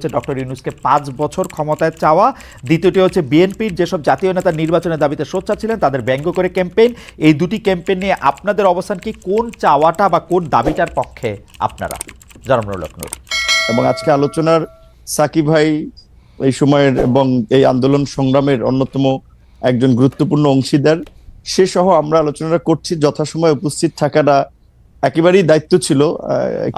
হচ্ছে ডক্টর ইউনূসকে 5 বছর ক্ষমতায় চাওয়া, দ্বিতীয়টি হচ্ছে বিএনপির যেসব জাতীয় নেতা নির্বাচনের দাবিতে সোচ্চার ছিলেন তাদের ব্যঙ্গ করে ক্যাম্পেইন। এই দুটি ক্যাম্পেইন নিয়ে আপনাদের অবস্থান কি? কোন চাওয়াটা বা কোন দাবিটার পক্ষে আপনারা? জনাব নুরুল হক নূর। এবং আজকে আলোচনার সাকিব ভাই এই সময়ের এবং এই আন্দোলন সংগ্রামের অন্যতম একজন গুরুত্বপূর্ণ অংশীদার, সে সহ আমরা আলোচনা করছি। যথাসময়ে উপস্থিত থাকাটা একেবারেই দায়িত্ব ছিল।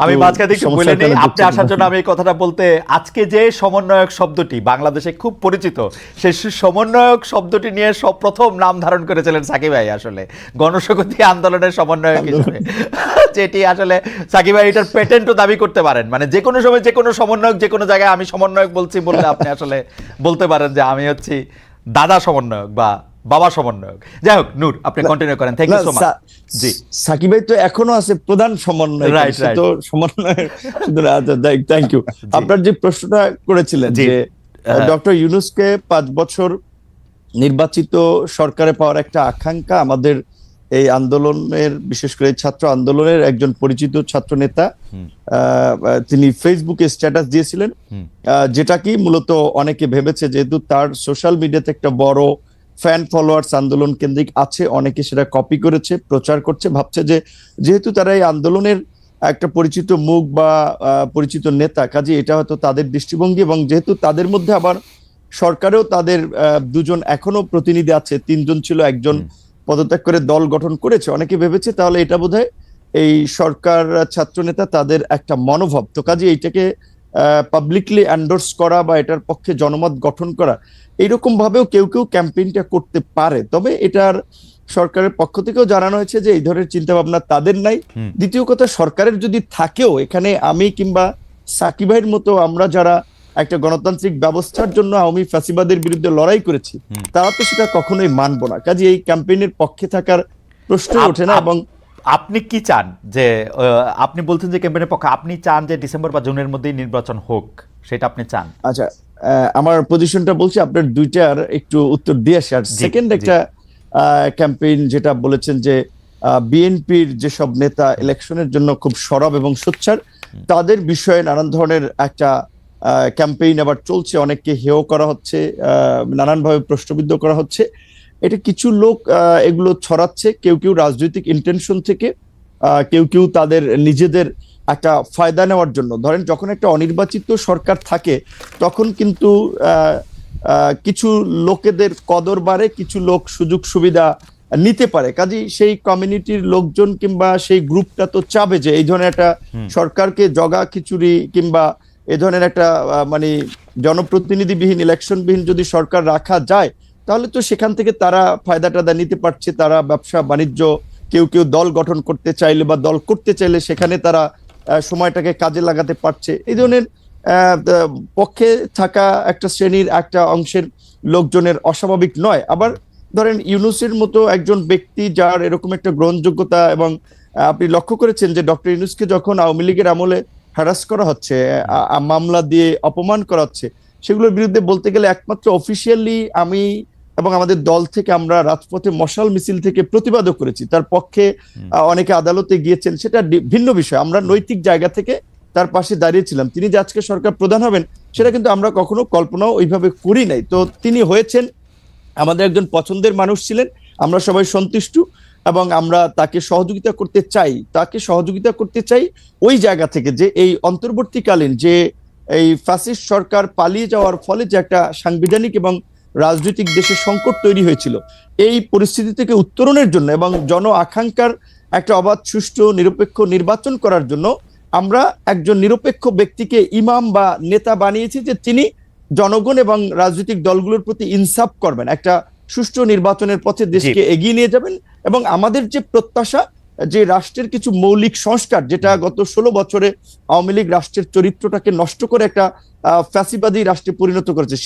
আমি মাঝখানে একটু বলে নেই, আপনি আসার জন্য আমি এই কথাটা বলতে, আজকে যে সমন্বয়ক শব্দটি বাংলাদেশে খুব পরিচিত, সেই সমন্বয়ক শব্দটি নিয়ে প্রথম নাম ধারণ করেছিলেন সাকিব ভাই আসলে গণশক্তি আন্দোলনের সমন্বয়ক হিসেবে, যেটি আসলে সাকিব ভাই এটার পেটেন্টও দাবি করতে পারেন। মানে যে কোনো সময় যে কোনো সমন্বয়ক যে কোনো জায়গায় আমি সমন্বয়ক বলছি বললে আপনি আসলে বলতে পারেন যে আমি হচ্ছি দাদা সমন্বয়ক বা বাবা সমন্বয়ক। যাই হোক, নূর আপনি কন্টিনিউ করেন। Thank you so much. জি, সাকিব ভাই তো এখনো আছে প্রধান সমন্বয়ক, তো সমন্বয়। Thank you. আপনার যে প্রশ্নটা করেছিলেন যে ডক্টর ইউনূসকে 5 বছর নির্বাচিত সরকারে পাওয়ার একটা আকাঙ্ক্ষা আমাদের এই আন্দোলনের, বিশেষ করে ছাত্র আন্দোলনের একজন পরিচিত ছাত্র নেতা তিনি ফেসবুকে স্ট্যাটাস দিয়েছিলেন, যেটা কি মূলত অনেকে ভেবেছে যেহেতু তার সোশ্যাল মিডিয়াতে একটা বড় ফ্যান ফলোয়ার্স আন্দোলন কেন্দ্রিক আছে, অনেকে সেটা কপি করেছে, প্রচার করছে, ভাবছে যে যেহেতু তারা এই আন্দোলনের একটা পরিচিত মুখ বা পরিচিত নেতা, কাজে এটা হয়তো তাদের দৃষ্টিভঙ্গি। এবং যেহেতু তাদের মধ্যে আবার সরকারেও তাদের দুজন এখনো প্রতিনিধি আছে, 3 জন ছিল, একজন পদত্যাগ করে দল গঠন করেছে, অনেকে ভেবেছে তাহলে এটা বোধহয় এই সরকার ছাত্র নেতা তাদের একটা মনোভাব। তো কাজে এইটাকে পাবলিকলি এন্ডোর্স করা বা এটার পক্ষে জনমত গঠন করা, এইরকম ভাবেও কেউ কেউ ক্যাম্পেইনটা করতে পারে। তবে এটার সরকারের পক্ষ থেকেও জানানো হয়েছে যে এই ধরনের চিন্তা ভাবনা তাদের নাই। দ্বিতীয় কথা, সরকারের যদি থাকেও এখানে আমি কিংবা সাকিব ভাইয়ের মতো আমরা যারা একটা গণতান্ত্রিক ব্যবস্থার জন্য আওয়ামী ফ্যাসিবাদের বিরুদ্ধে লড়াই করেছি, তারা তো সেটা কখনোই মানবো না। কাজে এই ক্যাম্পেইনের পক্ষে থাকার প্রশ্ন ওঠে না। এবং আপনি কি চান যে, আপনি বলছেন যে ক্যাম্পেইনের পক্ষে, আপনি চান যে ডিসেম্বর বা জুনের মধ্যেই নির্বাচন হোক, সেটা আপনি চান? আচ্ছা, আমার পজিশনটা বলছি, আপনার দুইটার একটু উত্তর দিয়ে আসে। আর সেকেন্ড একটা ক্যাম্পেইন যেটা বলেছেন যে বিএনপির যেসব নেতা ইলেকশনের জন্য খুব সরব এবং সোচ্চার, তাদের বিষয়ে নানান ধরনের একটা ক্যাম্পেইন আবার চলছে, অনেককে হেয় করা হচ্ছে, নানানভাবে প্রশ্নবিদ্ধ করা হচ্ছে। এটা কিছু লোক এগুলো ছড়াচ্ছে, কেউ কেউ রাজনৈতিক ইন্টেনশন থেকে, কেউ কেউ তাদের নিজেদের একটা ফায়দা নেওয়ার জন্য। ধরেন যখন একটা অনির্বাচিত সরকার থাকে তখন কিন্তু কিছু লোকেদের কদর বাড়ে, কিছু লোক সুযোগ সুবিধা নিতে পারে। কাজেই সেই কমিউনিটির লোকজন কিংবা সেই গ্রুপটা তো চাবে যে এই ধরনের একটা সরকারকে জগা খিচুড়ি কিংবা এ ধরনের একটা মানে জনপ্রতিনিধিবিহীন ইলেকশনবিহীন যদি সরকার রাখা যায়, তাহলে তো সেখান থেকে তারা ফায়দা টাদা নিতে পারছে, তারা ব্যবসা বাণিজ্য, কেউ কেউ দল গঠন করতে চাইলে বা দল করতে চাইলে সেখানে তারা সময়টাকে কাজে লাগাতে পারছে। এই ধরনের পক্ষে থাকা একটা শ্রেণীর একটা অংশের লোকজনের অস্বাভাবিক নয়। আবার ধরেন ইউনূসের মতো একজন ব্যক্তি যার এরকম একটা গ্রহণযোগ্যতা, এবং আপনি লক্ষ্য করেছেন যে ডক্টর ইউনূসকে যখন আওয়ামী লীগের আমলে হ্যারাস করা হচ্ছে, মামলা দিয়ে অপমান করা হচ্ছে, সেগুলোর বিরুদ্ধে বলতে গেলে একমাত্র অফিসিয়ালি আমি এবং আমাদের দল থেকে আমরা রাজপথে মশাল মিছিল থেকে প্রতিবাদও করেছি, তার পক্ষে অনেকে আদালতে গিয়েছেন, সেটা ভিন্ন বিষয়। আমরা নৈতিক জায়গা থেকে তার পাশে দাঁড়িয়েছিলাম। তিনি যে আজকে সরকার প্রধান হবেন সেটা কিন্তু আমরা কখনো কল্পনাও ওইভাবে করি নাই। তো তিনি হয়েছেন, আমাদের একজন পছন্দের মানুষ ছিলেন, আমরা সবাই সন্তুষ্ট এবং আমরা তাকে সহযোগিতা করতে চাই ওই জায়গা থেকে যে এই অন্তর্বর্তীকালীন যে এই ফ্যাসিস্ট সরকার পালিয়ে যাওয়ার ফলে যে একটা সাংবিধানিক এবং রাজনৈতিক দেশে সংকট তৈরি হয়েছিল, এই পরিস্থিতি থেকে উত্তরণের জন্য এবং জন আকাঙ্ক্ষার একটা অবাধ সুষ্ঠু নিরপেক্ষ নির্বাচন করার জন্য আমরা একজন নিরপেক্ষ ব্যক্তিকে ইমাম বা নেতা বানিয়েছি, যে তিনি জনগণ এবং রাজনৈতিক দলগুলোর প্রতি ইনসাফ করবেন, একটা সুষ্ঠু নির্বাচনের পথে দেশকে এগিয়ে নিয়ে যাবেন। এবং আমাদের যে প্রত্যাশা যে রাষ্ট্রের কিছু মৌলিক সংস্কার, যেটা গত 16 বছরে আওয়ামী লীগ রাষ্ট্রের চরিত্রটাকে নষ্ট করে একটা ফ্যাসিবাদী রাষ্ট্রে পরিণত করেছে,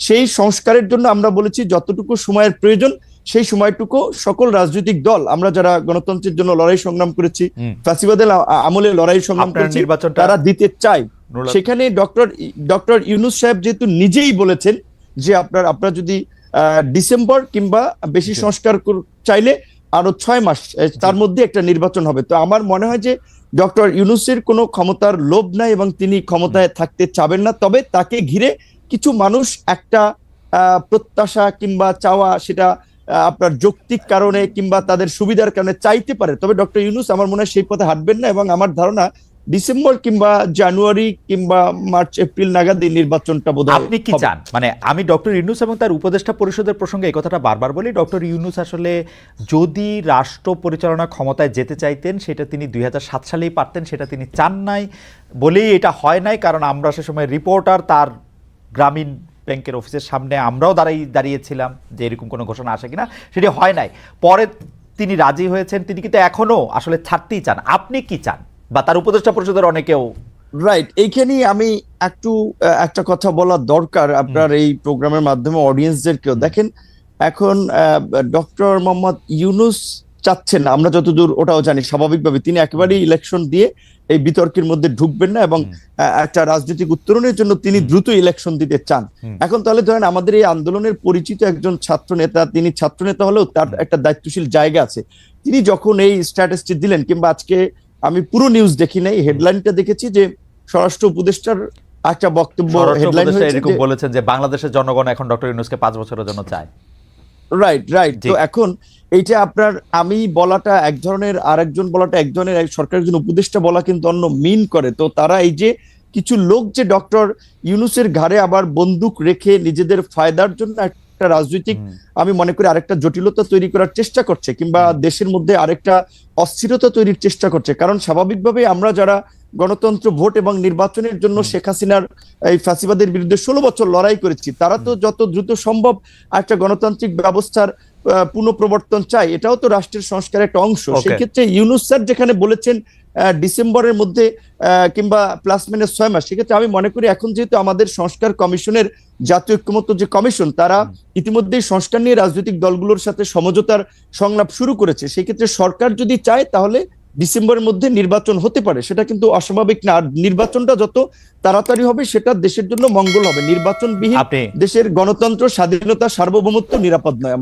সেই সংস্কারের জন্য আমরা বলেছি যতটুকু সময়ের প্রয়োজন সেই সময়টুকু সকল রাজনৈতিক দল, আমরা যারা গণতন্ত্রের জন্য লড়াই সংগ্রাম করেছি, ফ্যাসিবাদের আমলে লড়াই সংগ্রাম করেছি, তারা দিতে চাই। সেখানে ডক্টর ইউনূস সাহেব যেহেতু নিজেই বলেছেন যে আপনারা যদি ডিসেম্বর কিংবা বেশি সংস্কার চাইলে আরো 6 মাস তার মধ্যে একটা নির্বাচন হবে। তো আমার মনে হয় যে ডক্টর ইউনূসের কোনো ক্ষমতার লোভ নাই এবং তিনি ক্ষমতায় থাকতে চাবেন না, তবে তাকে ঘিরে কিছু মানুষ একটা প্রত্যাশা কিংবা চাওয়া, সেটা আপনার যৌক্তিক কারণে কিংবা তাদের সুবিধার কারণে চাইতে পারে, তবে ডক্টর ইউনূস আমার মনে হয় সেই পথে হাঁটবেন না। এবং আমার ধারণা ডিসেম্বর কিংবা জানুয়ারি কিংবা মার্চ এপ্রিল নাগাদ এই নির্বাচনটা বোধহয় আপনি কি চান? মানে আমি ডক্টর ইউনূস এবং তার উপদেষ্টা পরিষদের প্রসঙ্গে এই কথাটা বারবার বলি, ডক্টর ইউনূস আসলে যদি রাষ্ট্র পরিচালনা ক্ষমতায় যেতে চাইতেন সেটা তিনি 2007 সালেই পারতেন, সেটা তিনি চান নাই বলেই এটা হয় নাই। কারণ আমরা সে সময় রিপোর্টার তার গ্রামীণ ব্যাংকের অফিসের সামনে আমরাও দাঁড়িয়েছিলাম যে এরকম কোনো ঘোষণা আসে কিনা, সেটি হয় নাই। পরে তিনি রাজি হয়েছেন, তিনি কিন্তু এখনো আসলে ছাড়তেই চান। আপনি কি চান, বা তার উপদেষ্টা পরিষদের অনেকেও? রাইট, এইখানেই আমি একটা কথা বলা দরকার আপনার এই প্রোগ্রামের মাধ্যমে অডিয়েন্সদেরকেও। দেখেন, এখন ডক্টর মোহাম্মদ ইউনূস চাচ্ছেন না, আমরা যতদূর ওটাও জানি, স্বাভাবিকভাবে তিনি একেবারেই ইলেকশন দিয়ে এই বিতর্কের মধ্যে ঢুকবেন না এবং একটা রাজনৈতিক উত্তরণের জন্য তিনি দ্রুত ইলেকশন দিতে চান। এখন তাহলে ধরেন আমাদের এই আন্দোলনের পরিচিত একজন ছাত্র নেতা, তিনি ছাত্র নেতা হলেও তার একটা দায়িত্বশীল জায়গা আছে। তিনি যখন এই স্ট্যাটাসটি দিলেন, কিংবা আজকে আমি পুরো নিউজ দেখি নাই, হেডলাইনটা দেখেছি যে স্বরাষ্ট্র উপদেষ্টার একটা বক্তব্য হেডলাইন এরকম বলেছেন যে বাংলাদেশের জনগণ এখন ডক্টর ইউনূসকে 5 বছরের জন্য চায়। রাইট। তো এখন এইটা আপনার আমি বলাটা এক ধরনের, আরেকজন বলাটা এক ধরনের, সরকারের একজন উপদেষ্টা বলা কিন্তু অন্য মিন করে। তো তারা এই যে কিছু লোক যে ডক্টর ইউনূসের ঘাড়ে আবার বন্দুক রেখে নিজেদের ফায়দার জন্য একটা রাজনৈতিক, আমি মনে করি আরেকটা জটিলতা তৈরি করার চেষ্টা করছে, কিংবা দেশের মধ্যে আরেকটা অস্থিরতা তৈরির চেষ্টা করছে। কারণ স্বাভাবিকভাবে আমরা যারা গণতন্ত্র, ভোট এবং নির্বাচনের জন্য শেখ হাসিনার এই ফ্যাসিবাদের বিরুদ্ধে 16 বছর লড়াই করেছি, তারা তো যত দ্রুত সম্ভব একটা গণতান্ত্রিক ব্যবস্থার পুনঃপ্রবর্তন চাই। এটাও তো রাষ্ট্রের সংস্কারের একটা অংশ। সেই ক্ষেত্রে ইউনূস স্যার যেখানে বলেছেন ডিসেম্বরের মধ্যে কিংবা প্লাস মাইনাস 6 মাস, সেক্ষেত্রে আমি মনে করি এখন যেহেতু আমাদের সংস্কার কমিশনের জাতীয় ঐক্যমত্য যে কমিশন, তারা ইতিমধ্যেই সংস্কার নিয়ে রাজনৈতিক দলগুলোর সাথে সমঝোতার সংলাপ শুরু করেছে। সেই ক্ষেত্রে সরকার যদি চায় তাহলে ডিসেম্বরের মধ্যে নির্বাচন হতে পারে, সেটা কিন্তু অস্বাভাবিক না। আর নির্বাচনটা যত তাড়াতাড়ি হবে সেটা দেশের জন্য মঙ্গল হবে। নির্বাচনবিহীন দেশের গণতন্ত্র, স্বাধীনতা, সার্বভৌমত্ব নিরাপদ নয়।